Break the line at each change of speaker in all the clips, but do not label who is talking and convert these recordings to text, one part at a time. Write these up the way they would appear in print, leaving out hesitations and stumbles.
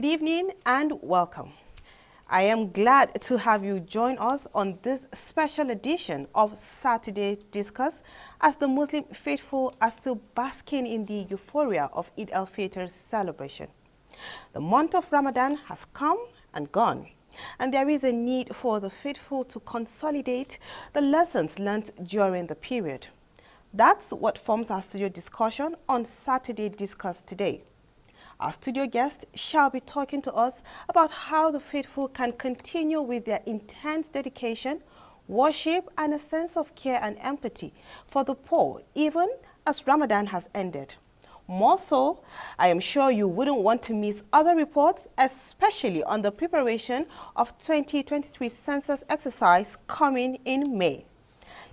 Good evening and welcome. I am glad to have you join us on this special edition of Saturday Discourse as the Muslim faithful are still basking in the euphoria of Eid al-Fitr celebration. The month of Ramadan has come and gone, and there is a need for the faithful to consolidate the lessons learned during the period. That's what forms our studio discussion on Saturday Discourse today. Our studio guest shall be talking to us about how the faithful can continue with their intense dedication, worship, and a sense of care and empathy for the poor, even as Ramadan has ended. More so, I am sure you wouldn't want to miss other reports, especially on the preparation of 2023 census exercise coming in May.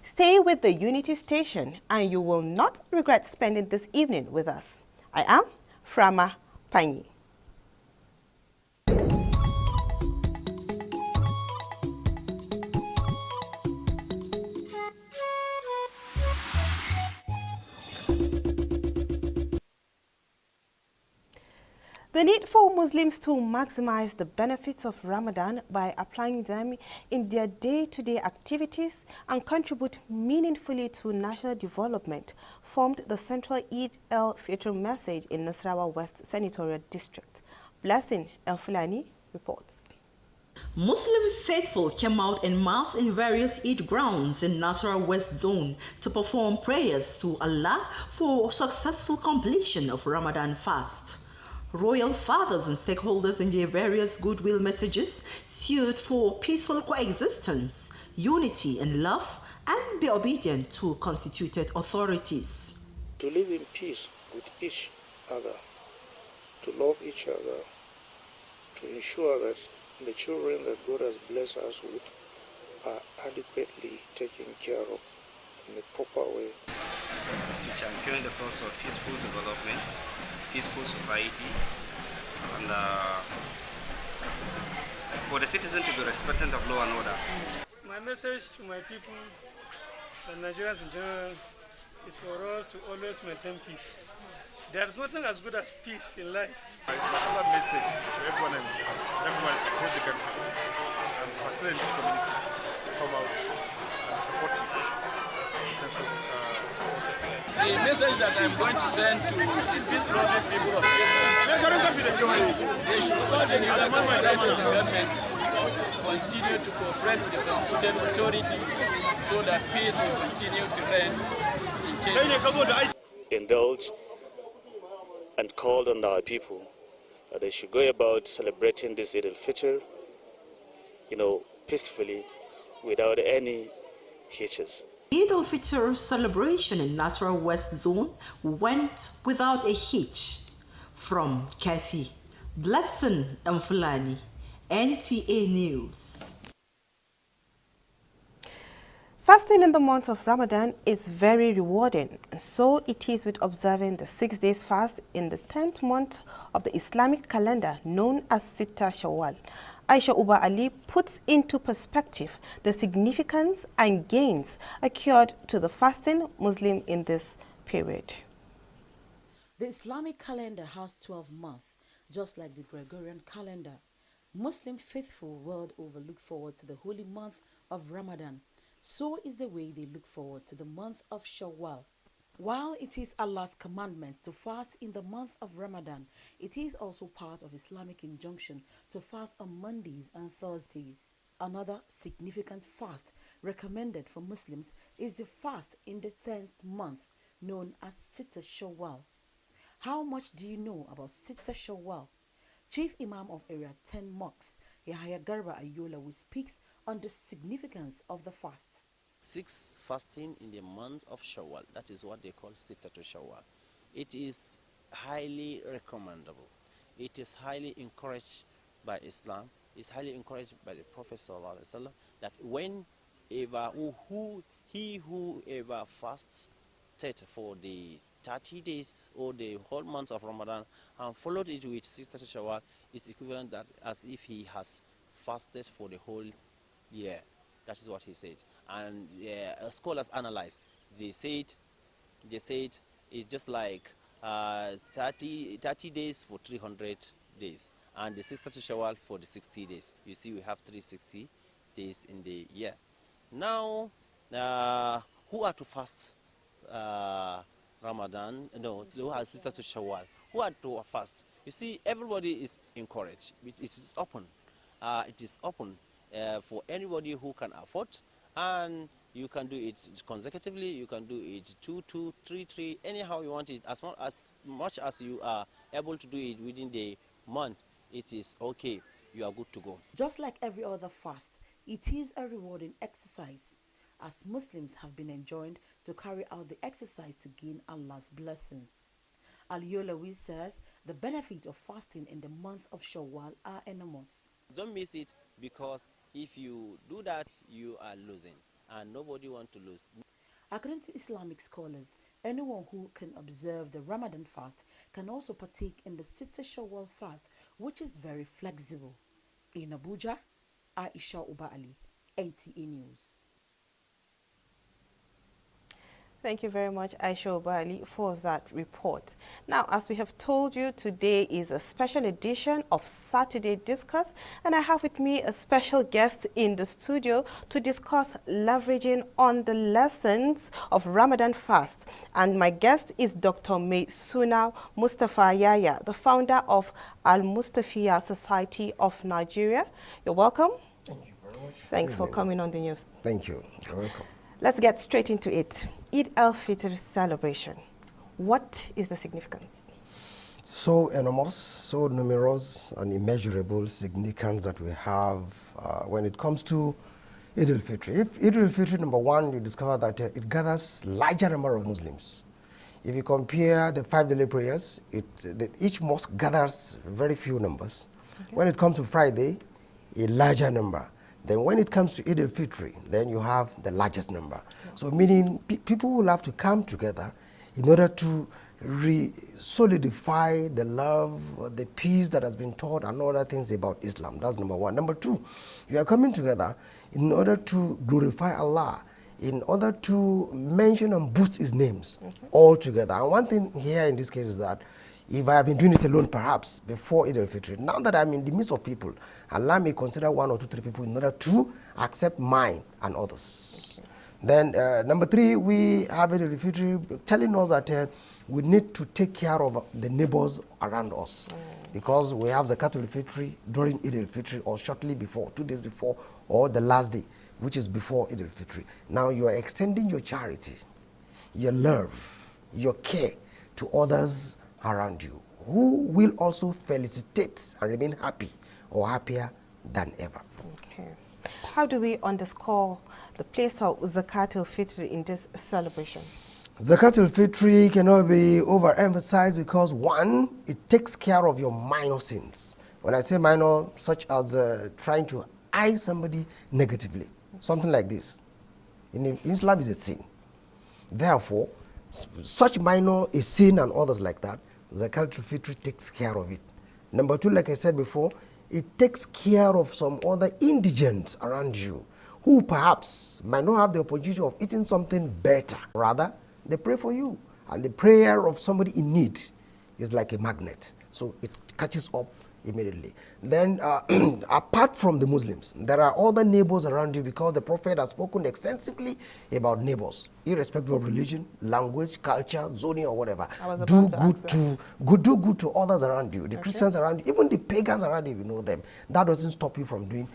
Stay with the Unity Station and you will not regret spending this evening with us. I am Frama Panyi. The need for Muslims to maximize the benefits of Ramadan by applying them in their day-to-day activities and contribute meaningfully to national development formed the central Eid al-Fitr message in Nasarawa West Senatorial District. Blessing Elfulani reports.
Muslim faithful came out en masse in various Eid grounds in Nasarawa West Zone to perform prayers to Allah for successful completion of Ramadan fast. Royal fathers and stakeholders in their various goodwill messages sued for peaceful coexistence, unity and love, and be obedient to constituted authorities.
To live in peace with each other, to love each other, to ensure that the children that God has blessed us with are adequately taken care of in a proper way.
To champion the cause of peaceful development, peaceful society, and for the citizen to be respectant of law and order.
My message to my people and Nigerians in general is for us to always maintain peace. There is nothing as good as peace in life.
My personal message is to everyone across the country, and particularly in this community, to come out and be supportive of the census process.
The message that I'm going to send to the peace-loving people of Kenya is they should continue to cooperate with the government, continue to cooperate with the constituted authority so that peace will continue to reign in Kenya.
Indulge and called on our people that they should go about celebrating this Eid al-Fitr, peacefully, without any hitches.
Eid al-Fitr celebration in Nasarawa West Zone went without a hitch. From Kathy, Blessing Mfulani, NTA News.
Fasting in the month of Ramadan is very rewarding. So it is with observing the 6 days fast in the 10th month of the Islamic calendar known as Sitta Shawwal. Aisha Uba Ali puts into perspective the significance and gains occurred to the fasting Muslim in this period.
The Islamic calendar has 12 months, just like the Gregorian calendar. Muslim faithful world over look forward to the holy month of Ramadan. So is the way they look forward to the month of Shawwal. While it is Allah's commandment to fast in the month of Ramadan, it is also part of Islamic injunction to fast on Mondays and Thursdays. Another significant fast recommended for Muslims is the fast in the 10th month, known as Sitta Shawwal. How much do you know about Sitta Shawwal? Chief Imam of Area 10 Mosques, Yahya Garba Ayola, who speaks on the significance of the fast.
6 fasting in the month of Shawwal, that is what they call Sitta to Shawwal. It is highly recommendable. It is highly encouraged by Islam. It's highly encouraged by the Prophet ﷺ that whenever whoever fasts for the 30 days or the whole month of Ramadan and followed it with Sitta to Shawwal is equivalent that as if he has fasted for the whole year. That is what he said. And scholars analyze. They said it's just like 30 days for 300 days. and the 6th of Shawwal for the 60 days. You see, we have 360 days in the year. Now, who are to fast Ramadan? No, who are 6th of Shawwal? Who are to fast? You see, everybody is encouraged. It is open. It is open for anybody who can afford, and you can do it consecutively. You can do it 2, 2, 3, 3, anyhow you want it. As much as you are able to do it within the month, it is okay. You are good to go.
Just like every other fast, it is a rewarding exercise, as Muslims have been enjoined to carry out the exercise to gain Allah's blessings. Al-Yolawi says the benefits of fasting in the month of Shawwal are enormous.
Don't miss it, because if you do that, you are losing, and nobody wants to lose.
According to Islamic scholars, anyone who can observe the Ramadan fast can also partake in the Sitta Shawwal fast, which is very flexible. In Abuja, Aisha Uba Ali, NTA News.
Thank you very much, Aisha Obali, for that report. Now, as we have told you, today is a special edition of Saturday Discourse, and I have with me a special guest in the studio to discuss leveraging on the lessons of Ramadan fast. And my guest is Dr. Maisuna Mustafa Yaya, the founder of Al-Mustafiya Society of Nigeria. You're welcome.
Thank you very much.
Thanks for coming on the news.
Thank you. You're welcome.
Let's get straight into it. Eid al-Fitr celebration. What is the significance?
So enormous, so numerous and immeasurable significance that we have when it comes to Eid al-Fitr. If Eid al-Fitr, number one, you discover that it gathers larger number of Muslims. If you compare the 5 daily prayers, each mosque gathers very few numbers. Okay. When it comes to Friday, a larger number. Then when it comes to Eid al-Fitr, then you have the largest number. Yeah. So meaning people will have to come together in order to solidify the love, the peace that has been taught and other things about Islam. That's number one. Number two, you are coming together in order to glorify Allah, in order to mention and boost His names all together. And one thing here in this case is that if I have been doing it alone, perhaps, before Eid al-Fitr, now that I'm in the midst of people, Allah may consider 1 or 2, 3 people in order to accept mine and others. Okay. Then, number 3, we have Eid al-Fitr telling us that we need to take care of the neighbors around us. Because we have Zakat al-Fitr during Eid al-Fitr or shortly before, 2 days before, or the last day, which is before Eid al-Fitr. Now, you are extending your charity, your love, your care to others around you, who will also felicitate and remain happy or happier than ever.
Okay. How do we underscore the place of Zakat al-Fitr in this celebration?
Zakat al-Fitr cannot be overemphasized because, one, it takes care of your minor sins. When I say minor, such as trying to eye somebody negatively, something like this. In Islam is a sin. Therefore, such minor a sin and others like that, Zakat al-Fitr takes care of it. Number 2, like I said before, it takes care of some other indigents around you who perhaps might not have the opportunity of eating something better. Rather, they pray for you. And the prayer of somebody in need is like a magnet. So it catches up immediately. Then, apart from the Muslims, there are other neighbors around you because the Prophet has spoken extensively about neighbors, irrespective of religion, language, culture, zoning, or whatever. Do good to others around you, the Christians around you, even the pagans around you, if you know them. That doesn't stop you from doing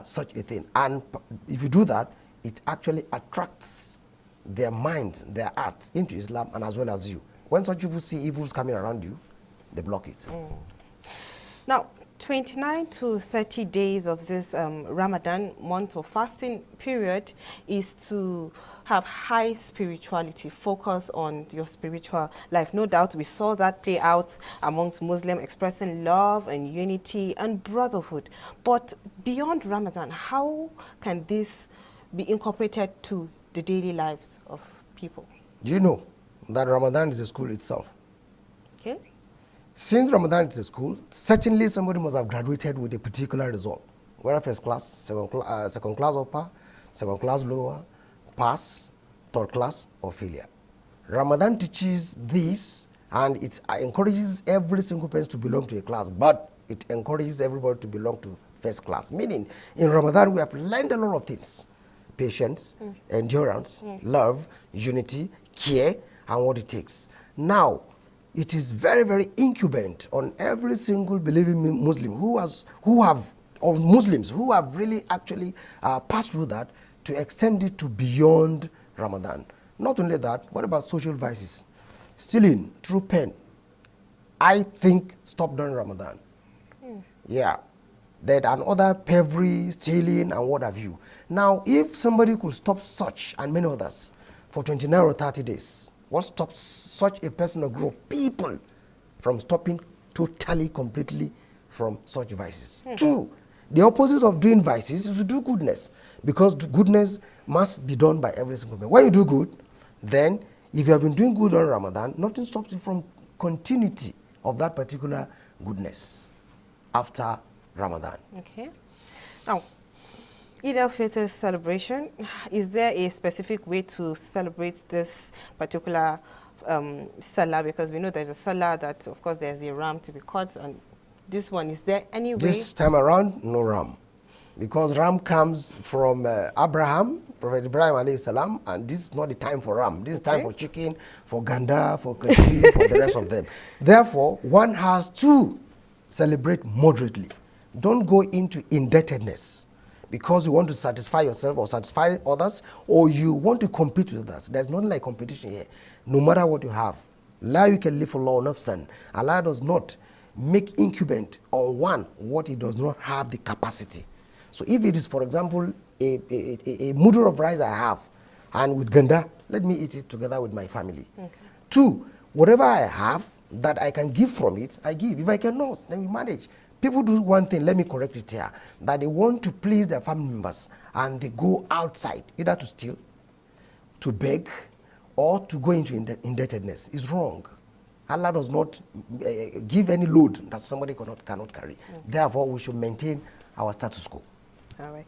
such a thing. And if you do that, it actually attracts their minds, their hearts into Islam and as well as you. When such people see evils coming around you, they block it.
Now, 29 to 30 days of this Ramadan month or fasting period is to have high spirituality, focus on your spiritual life. No doubt we saw that play out amongst Muslims, expressing love and unity and brotherhood. But beyond Ramadan, how can this be incorporated to the daily lives of people?
You know that Ramadan is a school itself.
Okay.
Since Ramadan is a school, certainly somebody must have graduated with a particular result. Whether first class, second class upper, second class lower, pass, third class, or failure. Ramadan teaches this, and it encourages every single person to belong to a class. But It encourages everybody to belong to first class. Meaning, in Ramadan, we have learned a lot of things. Patience, endurance, love, unity, care, and what it takes. Now, it is very, very incumbent on every single believing Muslim or Muslims who have really actually passed through that to extend it to beyond Ramadan. Not only that, what about social vices? Stealing through pen, I think stop during Ramadan. Yeah. That and other perjury, stealing, and what have you. Now, if somebody could stop such and many others for 29 or 30 days, what stops such a person or group of people from stopping totally, completely from such vices? Two, the opposite of doing vices is to do goodness, because goodness must be done by every single man. When you do good, then if you have been doing good on Ramadan, nothing stops you from continuity of that particular goodness after Ramadan.
Okay. Now, Eid al-Fitr celebration, is there a specific way to celebrate this particular salah? Because we know there's a salah that, of course, there's a ram to be cut, and this one, is there any way?
This time around, no ram. Because ram comes from Abraham, Prophet Ibrahim alayhi salam, and this is not the time for ram. This is time for chicken, for ganda, for kashmir, for the rest of them. Therefore, one has to celebrate moderately. Don't go into indebtedness because you want to satisfy yourself or satisfy others, or you want to compete with others. There's nothing like competition here. No matter what you have, La yukallifullahu nafsan. Allah does not make incumbent on one what he does not have the capacity. So if it is, for example, a mudu of rice I have, and with ganda, let me eat it together with my family. Okay. Two, whatever I have that I can give from it, I give. If I cannot, then we manage. People do one thing, let me correct it here, that they want to please their family members and they go outside, either to steal, to beg, or to go into indebtedness. It's wrong. Allah does not give any load that somebody cannot carry. Therefore, we should maintain our status quo.
All right.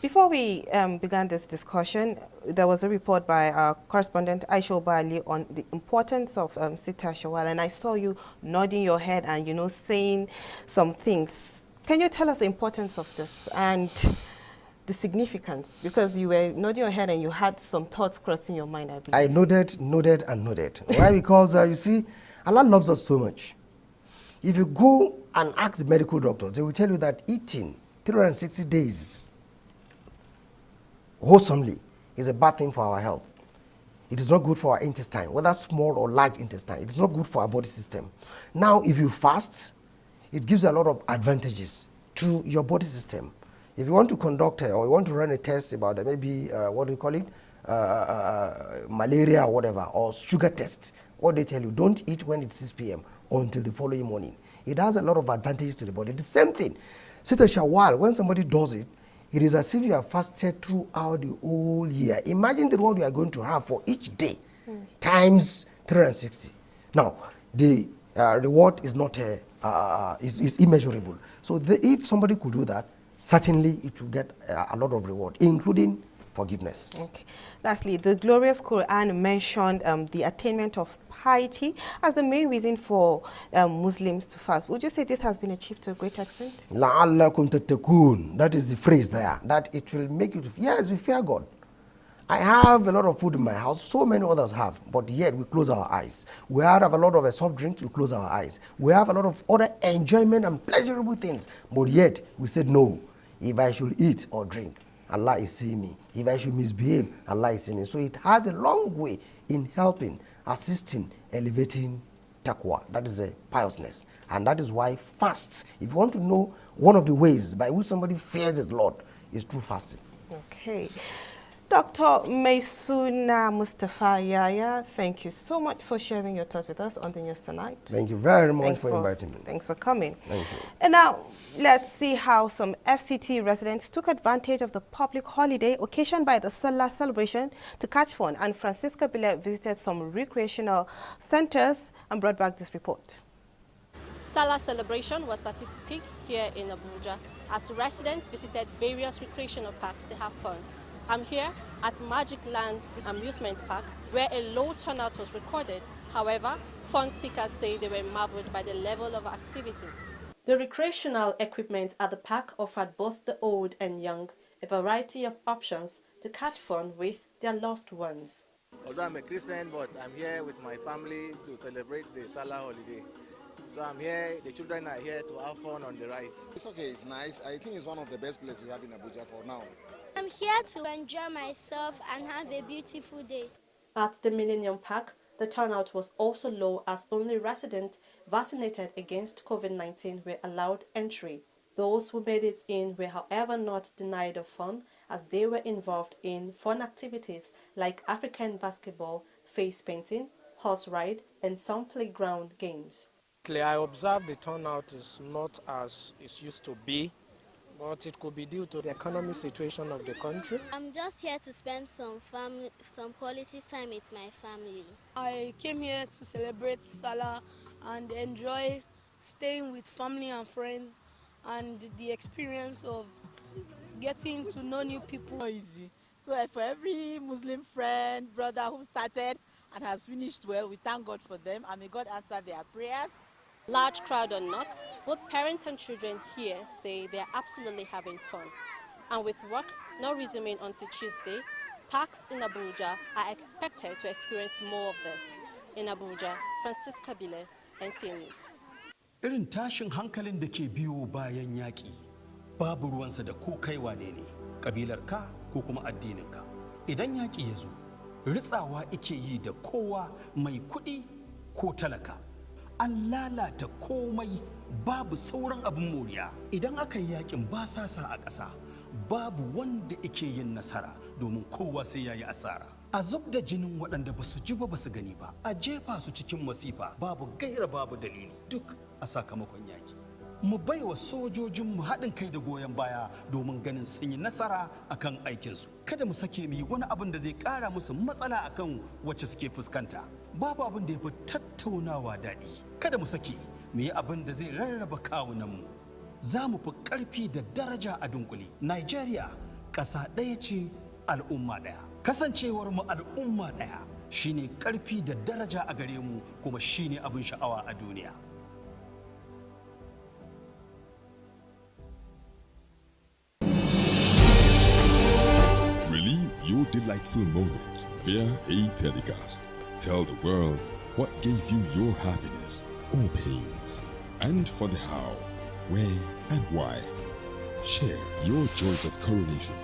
Before we began this discussion, there was a report by our correspondent Aisha Bali on the importance of Sita Shawwal, and I saw you nodding your head and, you know, saying some things. Can you tell us the importance of this and the significance? Because you were nodding your head and you had some thoughts crossing your mind, I believe.
I nodded, and nodded. Why? Because, you see, Allah loves us so much. If you go and ask the medical doctors, they will tell you that eating 360 days wholesomely is a bad thing for our health. It is not good for our intestine, whether small or large intestine. It is not good for our body system. Now, if you fast, it gives a lot of advantages to your body system. If you want to conduct or you want to run a test about maybe, what do you call it, malaria or whatever, or sugar test, what they tell you, don't eat when it's 6 p.m. until the following morning. It has a lot of advantages to the body. The same thing. Sita Shawwal, when somebody does it, it is as if you have fasted throughout the whole year. Imagine the reward you are going to have for each day times 360. Now, the reward is not is immeasurable. So if somebody could do that, certainly it will get a lot of reward, including forgiveness.
Okay. Lastly, the glorious Quran mentioned the attainment of piety as the main reason for Muslims to fast. Would you say this has been achieved to a great extent?
لَعَلَّكُمْ تَتَّقُونَ. That is the phrase there, that it will make you, yes, we fear God. I have a lot of food in my house, so many others have, but yet we close our eyes. We have a lot of soft drinks, we close our eyes. We have a lot of other enjoyment and pleasurable things, but yet we said no. If I should eat or drink, Allah is seeing me. If I should misbehave, Allah is seeing me. So it has a long way in helping, assisting, elevating taqwa. That is a piousness. And that is why fast, if you want to know one of the ways by which somebody fears his Lord, is through fasting.
Okay. Dr. Maisuna Mustafa Yaya, thank you so much for sharing your thoughts with us on the news tonight.
Thank you very much for inviting me.
Thanks for coming.
Thank you.
And now, let's see how some FCT residents took advantage of the public holiday occasioned by the Salah celebration to catch fun. And Francisca Bile visited some recreational centers and brought back this report.
Salah celebration was at its peak here in Abuja as residents visited various recreational parks to have fun. I'm here at Magic Land Amusement Park, where a low turnout was recorded. However, fun seekers say they were marveled by the level of activities. The recreational equipment at the park offered both the old and young a variety of options to catch fun with their loved ones.
Although I'm a Christian, but I'm here with my family to celebrate the Salah holiday. So I'm here, the children are here to have fun on the rides.
It's okay, it's nice. I think it's one of the best places we have in Abuja for now.
I'm here to enjoy myself and have a beautiful day.
At the Millennium Park, the turnout was also low as only residents vaccinated against COVID-19 were allowed entry. Those who made it in were however not denied of fun as they were involved in fun activities like African basketball, face painting, horse ride, and some playground games.
I observe the turnout is not as it used to be, but it could be due to the economic situation of the country.
I'm just here to spend some quality time with my family.
I came here to celebrate Salah and enjoy staying with family and friends and the experience of getting to know new people.
Easy. So for every Muslim friend, brother who started and has finished well, we thank God for them and may God answer their prayers.
Large crowd or not, both parents and children here say they are absolutely having fun. And with work not resuming until Tuesday, parks in Abuja are expected to experience more of this. In Abuja, Francisca Bile, NTA News.
Irin tashin hankalin da ke biyo bayan yaƙi, babu ruwansa da ko kai wane ne, ƙabilarka ko kuma addininka. Idan yaƙi ya zo, ritsawa ike yi da kowa mai kuɗi ko talaka. An lalata komai, babu sauran abin moriya. Idan aka yi yaƙin basasa a ƙasa, babu wanda ike yin nasara domin kowa sai ya yi asara. A zub da jinin waɗanda ba su ji ba su gani ba, a jefa su cikin masifa babu gaira babu dalili duk a sakamakon yaƙi. Mu baiwa sojojinmu haɗin kai da goyon baya domin ganin sun yi nasara akan aikinsu. Kada mu sake mu yi wani abin da zai ƙara musu matsala akan wacce suke fuskanta. Babu abin da ya fi tattaunawa daɗi. Kada mu sake mu yi abin da zai rarraba kawunanmu. Za mu fi ƙarfi da daraja a dunkule. Nigeria ƙasa ɗaya ce, al'umma ɗaya. Kasancewar mu al'umma ɗaya shine ƙarfi da daraja a gare mu kuma shine abin sha'awa a duniya.
Relive your delightful moments via a telecast. Tell the world what gave you your happiness or pains, and for the how, where, and why. Share your joys of coronation,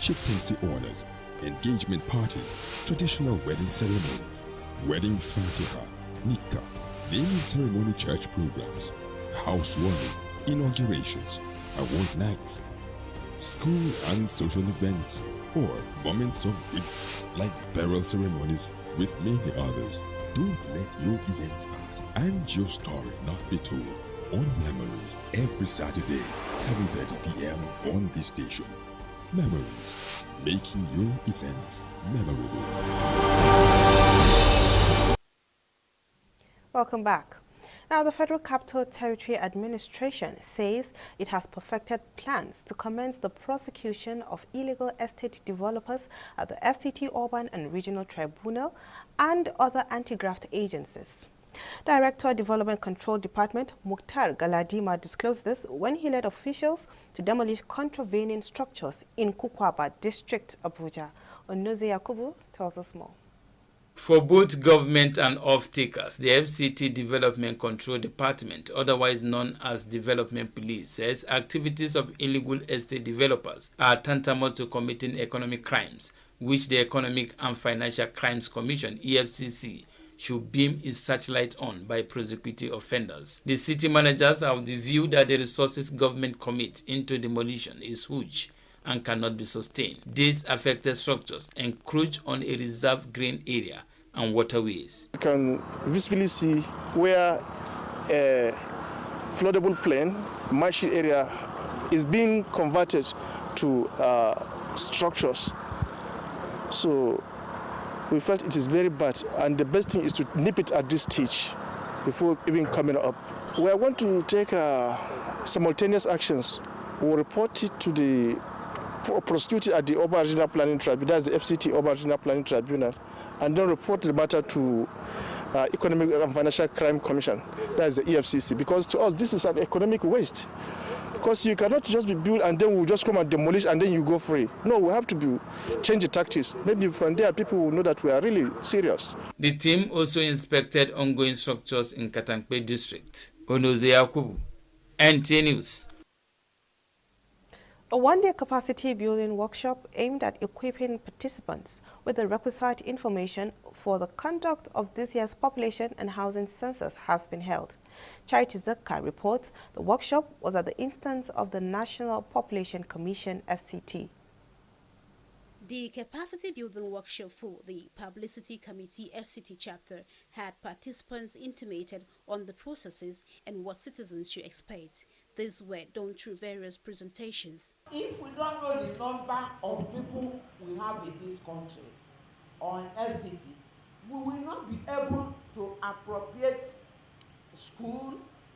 chieftaincy honors, engagement parties, traditional wedding ceremonies, weddings fatiha, nikah, naming ceremony church programs, housewarming, inaugurations, award nights, school and social events, or moments of grief like burial ceremonies with many others. Don't let your events pass and your story not be told on Memories every Saturday, 7:30 p.m. on this station. Memories, making your events memorable.
Welcome back. Now, the Federal Capital Territory Administration says it has perfected plans to commence the prosecution of illegal estate developers at the FCT Urban and Regional Tribunal and other anti-graft agencies. Director Development Control Department Mukhtar Galadima disclosed this when he led officials to demolish contravening structures in Kukwaba District, Abuja. Onoze Yakubu tells us more.
For both government and off-takers, the FCT Development Control Department, otherwise known as Development Police, says activities of illegal estate developers are tantamount to committing economic crimes, which the Economic and Financial Crimes Commission, EFCC, should beam its searchlight on by prosecuting offenders. The city managers have the view that the resources government commit into demolition is huge and cannot be sustained. These affected structures encroach on a reserved green area and waterways.
You can visibly see where a floodable plain, marshy area, is being converted to structures. So we felt it is very bad, and the best thing is to nip it at this stage before even coming up. We are going to take simultaneous actions. We'll report it to the prosecuted at the Urban Regional Planning Tribunal, that's the FCT Urban Regional Planning Tribunal, and then report the matter to
Economic and Financial Crime Commission, that is the EFCC, because to us this is an economic waste. Because you cannot just be built and then we'll just come and demolish and then you go free. No, we have to change the tactics. Maybe from there people will know that we are really serious.
The team also inspected ongoing structures in Katankpe district. Onoze Yakubu, NTA News.
A one-day capacity building workshop aimed at equipping participants with the requisite information for the conduct of this year's population and housing census has been held. Charity Zakka reports the workshop was at the instance of the National Population Commission, FCT.
The capacity building workshop for the Publicity Committee FCT chapter had participants intimated on the processes and what citizens should expect. These were done through various presentations.
If we don't know the number of people we have in this country on FCT, we will not be able to appropriate school,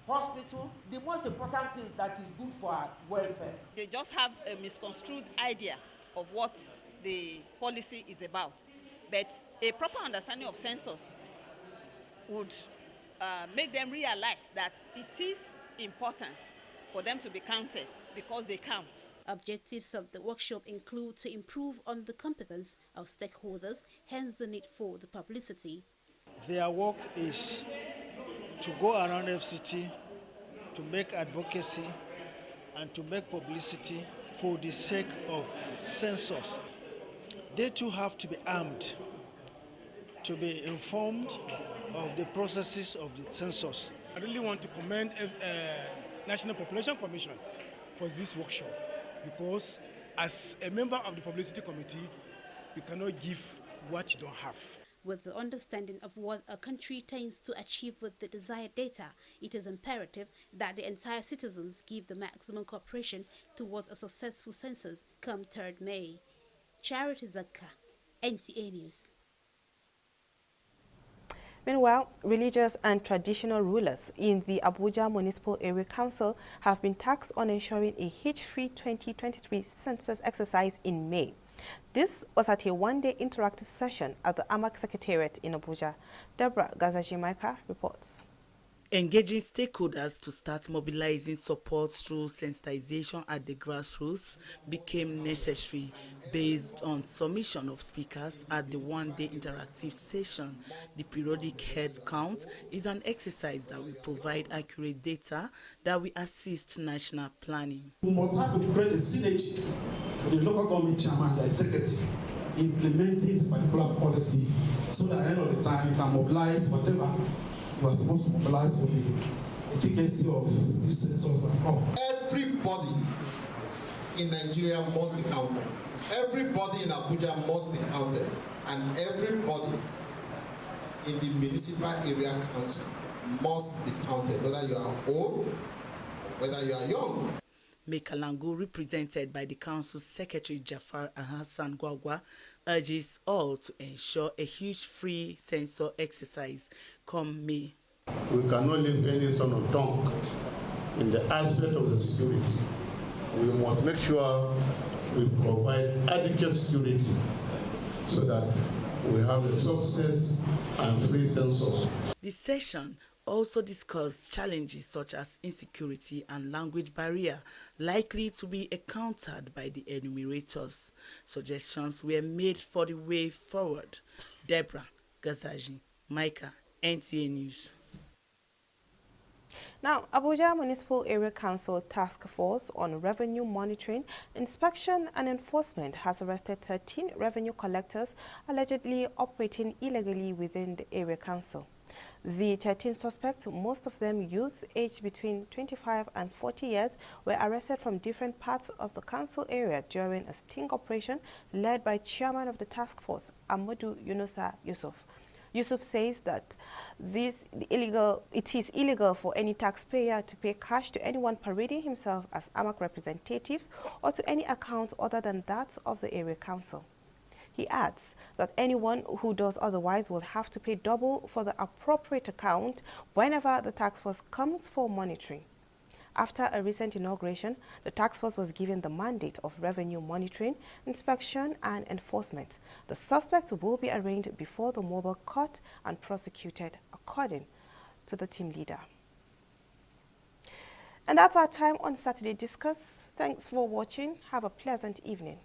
hospital, the most important thing that is good for our welfare.
They just have a misconstrued idea of what the policy is about. But a proper understanding of census would make them realize that it is important for them to be counted because they count.
Objectives of the workshop include to improve on the competence of stakeholders, hence the need for the publicity.
Their work is to go around FCT, to make advocacy and to make publicity for the sake of census. They too have to be armed, to be informed of the processes of the census.
I really want to commend National Population Commission for this workshop, because as a member of the Publicity Committee, you cannot give what you don't have.
With the understanding of what a country tends to achieve with the desired data, it is imperative that the entire citizens give the maximum cooperation towards a successful census come 3rd May. Charity Zakka, NTA News.
Meanwhile, religious and traditional rulers in the Abuja Municipal Area Council have been tasked on ensuring a hitch-free 2023 census exercise in May. This was at a one-day interactive session at the AMAC Secretariat in Abuja. Deborah Gazajimaika reports.
Engaging stakeholders to start mobilizing support through sensitization at the grassroots became necessary based on submission of speakers at the one-day interactive session. The periodic head count is an exercise that will provide accurate data that will assist national planning.
We must have to create a synergy with the local government chairman and the executive implementing this particular policy so that at the end of the time you can mobilize whatever you are supposed to mobilize for the efficacy of this census and all.
Everybody in Nigeria must be counted. Everybody in Abuja must be counted. And everybody in the municipal area council must be counted, whether you are old, whether you are young.
Mekalangu, represented by the council secretary Jafar and Hassan Gwagwa, urges all to ensure a huge free census exercise come May.
We cannot leave any stone unturned in the aspect of the security. We must make sure we provide adequate security so that we have a success and free census.
The session also discussed challenges such as insecurity and language barrier likely to be encountered by the enumerators. Suggestions were made for the way forward. Deborah Gazaji, Micah, NTA News.
Now, Abuja Municipal Area Council Task Force on Revenue Monitoring, Inspection and Enforcement has arrested 13 revenue collectors allegedly operating illegally within the Area Council. The 13 suspects, most of them youths aged between 25 and 40 years, were arrested from different parts of the council area during a sting operation led by chairman of the task force, Amadou Yunusa Yusuf. Yusuf says that it is illegal for any taxpayer to pay cash to anyone parading himself as AMAC representatives or to any account other than that of the area council. He adds that anyone who does otherwise will have to pay double for the appropriate account whenever the task force comes for monitoring. After a recent inauguration, the task force was given the mandate of revenue monitoring, inspection and enforcement. The suspects will be arraigned before the mobile court and prosecuted according to the team leader. And that's our time on Saturday Discuss. Thanks for watching. Have a pleasant evening.